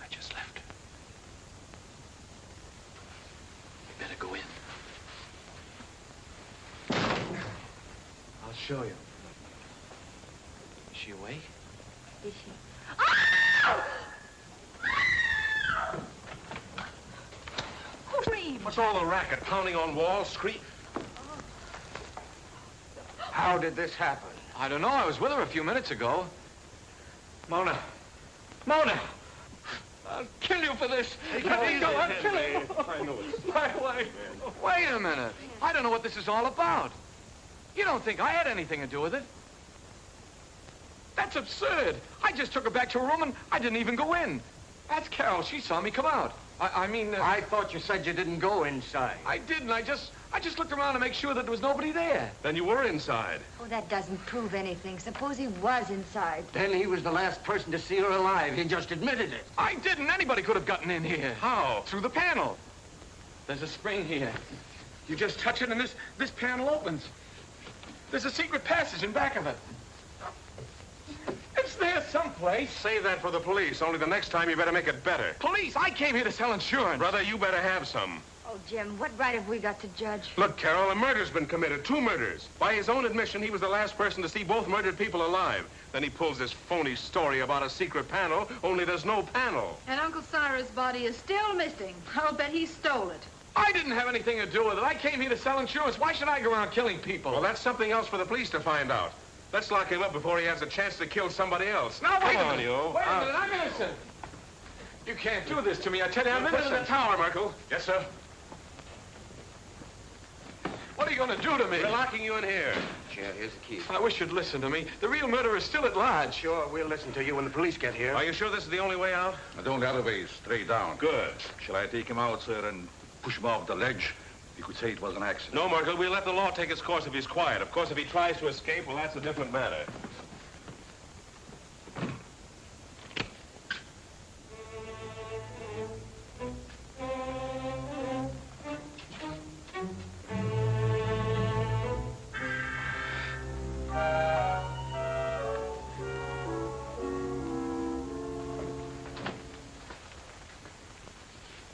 I just left her. You better go in. I'll show you. Is she awake? Is she? Who screamed? What's all the racket? Pounding on walls, scream? How did this happen? I don't know. I was with her a few minutes ago. Mona! Mona! I'll kill you for this. Let me go. I'll kill you. I know it. Wait a minute. I don't know what this is all about. You don't think I had anything to do with it? That's absurd. I just took her back to her room and I didn't even go in. That's Carol. She saw me come out. I mean... I thought you said you didn't go inside. I didn't. I just looked around to make sure that there was nobody there. Then you were inside. Oh, that doesn't prove anything. Suppose he was inside. Then he was the last person to see her alive. He just admitted it. I didn't. Anybody could have gotten in here. How? Through the panel. There's a spring here. You just touch it and this panel opens. There's a secret passage in back of it. It's there someplace. Save that for the police. Only the next time you better make it better. Police? I came here to sell insurance. Brother, you better have some. Oh, Jim, what right have we got to judge? Look, Carol, a murder's been committed. 2 murders. By his own admission, he was the last person to see both murdered people alive. Then he pulls this phony story about a secret panel, only there's no panel. And Uncle Cyrus' body is still missing. I'll bet he stole it. I didn't have anything to do with it. I came here to sell insurance. Why should I go around killing people? Well, that's something else for the police to find out. Let's lock him up before he has a chance to kill somebody else. Now, wait Come a on, minute. you. Wait a minute. I'm innocent. You can't do this to me. I tell you, I'm Put it in the innocent. tower, Merkel. Yes, sir. What are you going to do to me? We're locking you in here. Here, here's the key. I wish you'd listen to me. The real murderer is still at large. Sure, we'll listen to you when the police get here. Are you sure this is the only way out? Don't other way, straight down. Good. Shall I take him out, sir, and push him off the ledge? You could say it was an accident. No, Merkel, we'll let the law take its course if he's quiet. Of course, if he tries to escape, well, that's a different matter.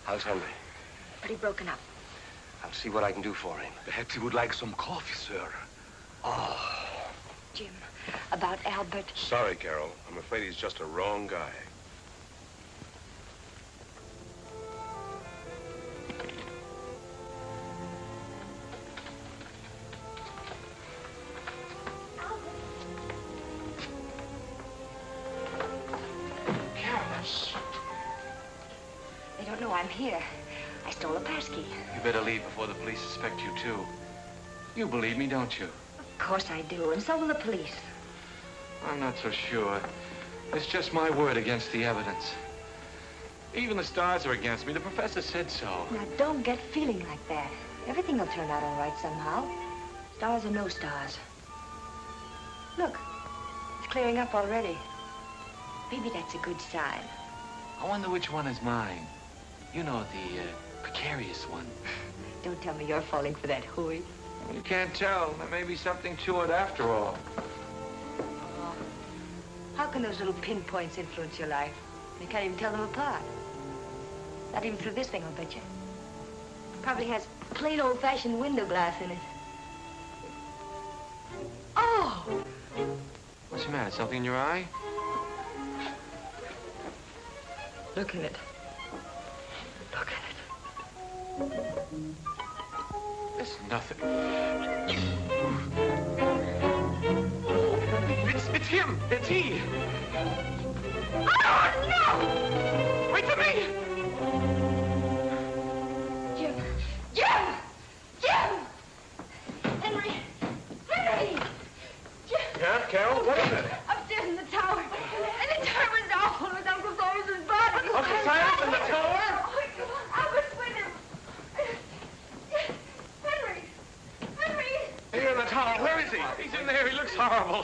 How's Henry? Pretty broken up. I'll see what I can do for him. Perhaps he would like some coffee, sir. Oh. Jim, about Albert. Sorry, Carol. I'm afraid he's just a wrong guy. They don't know I'm here. I stole a pass key. You better leave before the police suspect you, too. You believe me, don't you? Of course I do, and so will the police. I'm not so sure. It's just my word against the evidence. Even the stars are against me. The professor said so. Now, don't get feeling like that. Everything will turn out all right somehow. Stars or no stars. Look, it's clearing up already. Maybe that's a good sign. I wonder which one is mine. You know, the precarious one. Don't tell me you're falling for that hooey. You can't tell. There may be something to it after all. Oh. How can those little pinpoints influence your life? You can't even tell them apart. Not even through this thing, I'll bet you. Probably has plain old-fashioned window glass in it. Oh! What's the matter? Something in your eye? Look at it. Look at it. It's nothing. It's him. It's he. Oh, no! Wait for me! Jim! Jim! Jim! Henry! Jim! Yeah, Carol? What is it? Upstairs in the tower. And the tower was awful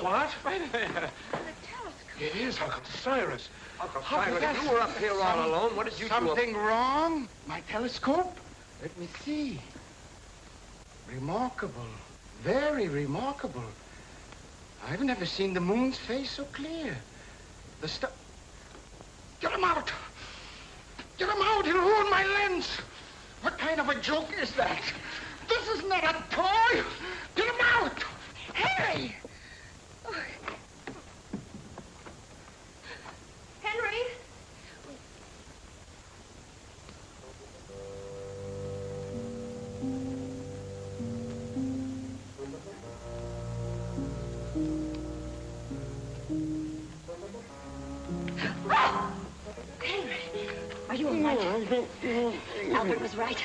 What? Right there. The telescope. It is Uncle Cyrus. Uncle How Cyrus, could you were up here all alone. What did you do? Something wrong? My telescope? Let me see. Remarkable. Very remarkable. I've never seen the moon's face so clear. The star... Get him out! Get him out! He'll ruin my lens! What kind of a joke is that? This is not a toy! Get him out! Henry! Henry? Henry, are you all right? Albert was right.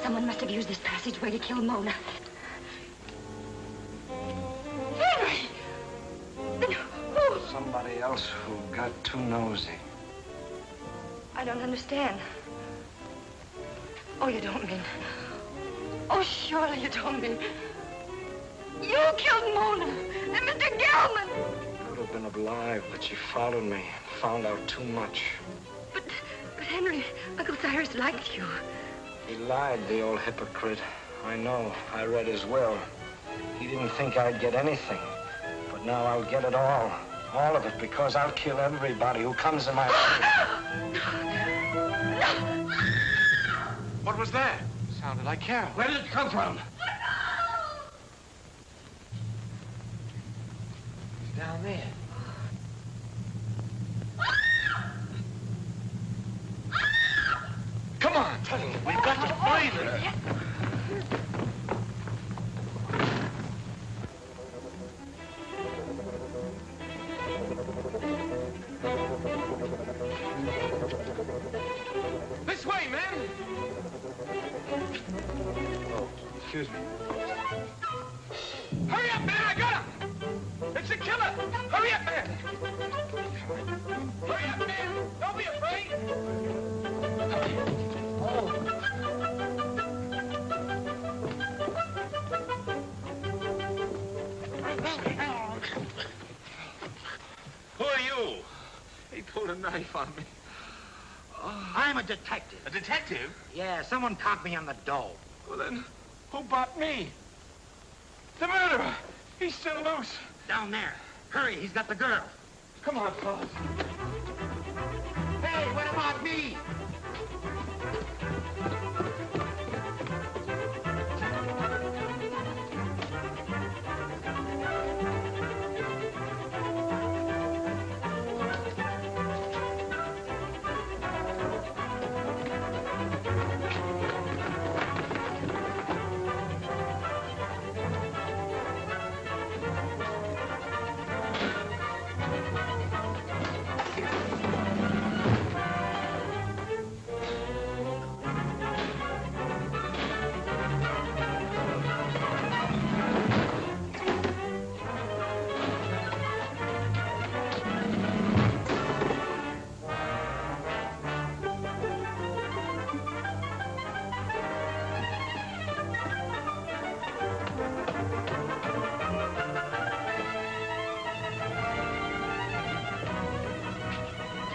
Someone must have used this passageway to kill Mona. Henry! Then who? Somebody else who got too nosy. I don't understand. Oh, you don't mean... Oh, surely you don't mean... You killed Mona and Mr. Gelman! I would have been alive, but she followed me and found out too much. But Henry, Uncle Cyrus liked you. He lied, the old hypocrite. I know. I read his will. He didn't think I'd get anything. But now I'll get it all. All of it, because I'll kill everybody who comes in my way. What was that? Sounded like Carol. Where did it come from? He's down there. Come on, Tony. We've got to find her. This way, man. Oh, excuse me. Hurry up, man. I got him. It's a killer. Hurry up, man. Hurry up, man. Don't be afraid. Who are you? He pulled a knife on me. I'm a detective. A detective? Yeah, someone caught me on the dole. Well, then, who bought me? The murderer. He's still loose. Down there. Hurry, he's got the girl. Come on, fellas. Hey, what about me?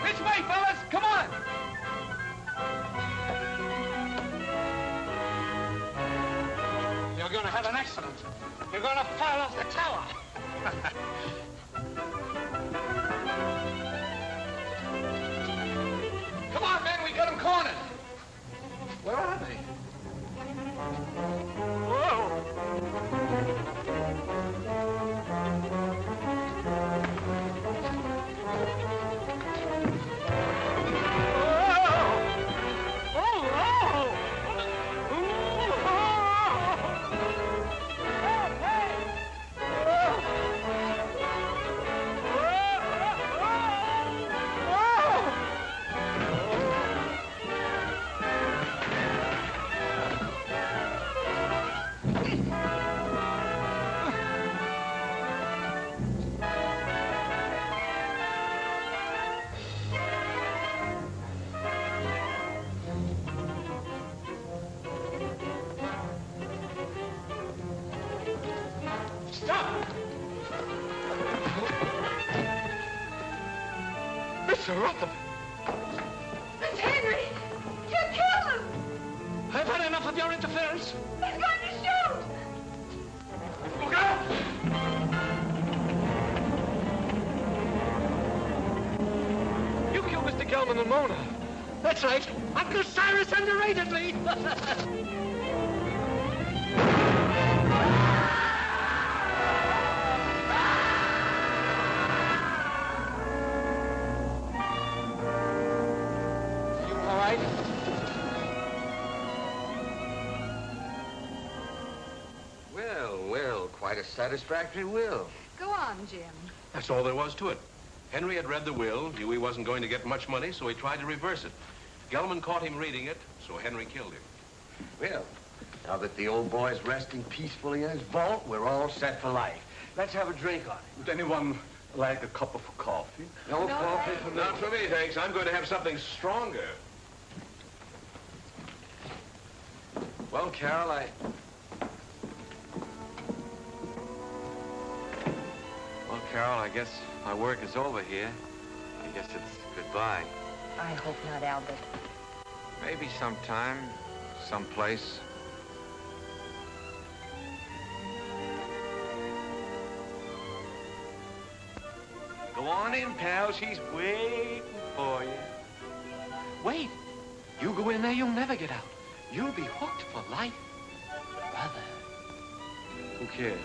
This way, fellas. Come on. You're gonna have an accident. You're gonna fall off the tower. Come on, man. We got him cornered. Where are they? Sir Rutherford. It's Henry! You killed him! I've had enough of your interference. He's going to shoot! Look out! You killed Mr. Gelman and Mona. That's right. Uncle Cyrus underrated me. You all right? Well, quite a satisfactory will. Go on, Jim. That's all there was to it. Henry had read the will, knew he wasn't going to get much money, so he tried to reverse it. Gelman caught him reading it, so Henry killed him. Well, now that the old boy's resting peacefully in his vault, we're all set for life. Let's have a drink on it. Would anyone like a cup of coffee? No coffee for me. Not for me, thanks. I'm going to have something stronger. Well, Carol, I guess my work is over here. I guess it's goodbye. I hope not, Albert. Maybe sometime, someplace. Go on in, pal. She's waiting for you. Wait. You go in there, you'll never get out. You'll be hooked for life. Brother. Who cares?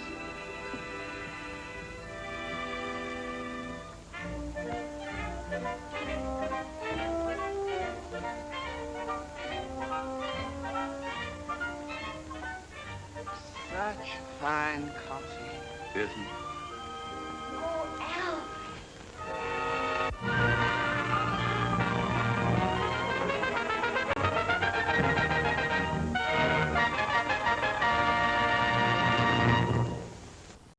Such fine coffee. Isn't it?